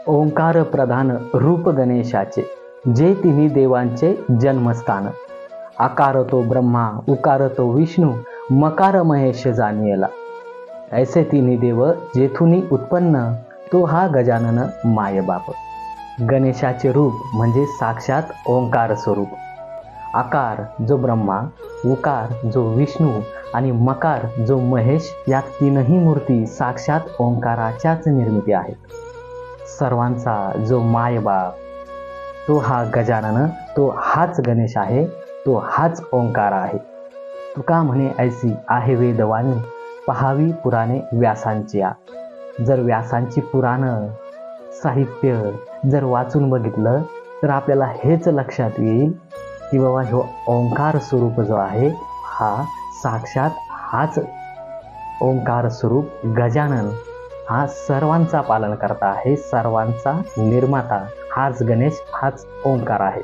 ओंकार प्रधान रूप गणेशाचे, जे तिन्ही देवांचे जन्मस्थान. आकार तो ब्रह्मा, उकार तो विष्णू, मकार महेश जानियला. ऐसे तिन्ही देव जेथुनी उत्पन्न, तो हा गजानन मायबाप. गणेशाचे रूप म्हणजे साक्षात ओंकार स्वरूप. आकार जो ब्रह्मा, उकार जो विष्णू आणि मकार जो महेश, या तीनही मूर्ती साक्षात ओंकाराच्याच निर्मिती आहेत. सर्वांचा जो मायबाप, तो हा गजानन, तो हाच गणेश आहे, तो हाच ओंकार आहे. तुका म्हणे ऐसी आहे वेदवाणी, पहावी पुराणे व्यासांची. जर व्यासांची पुराणं साहित्य जर वाचून बघितलं तर आपल्याला हेच लक्षात येईल की बाबा ह्यो ओंकार स्वरूप जो आहे, हा साक्षात हाच ओंकार स्वरूप गजानन, हा सर्वांचा पालन करता आहे, सर्वांचा निर्माता हाच गणेश, हाच ओंकार आहे.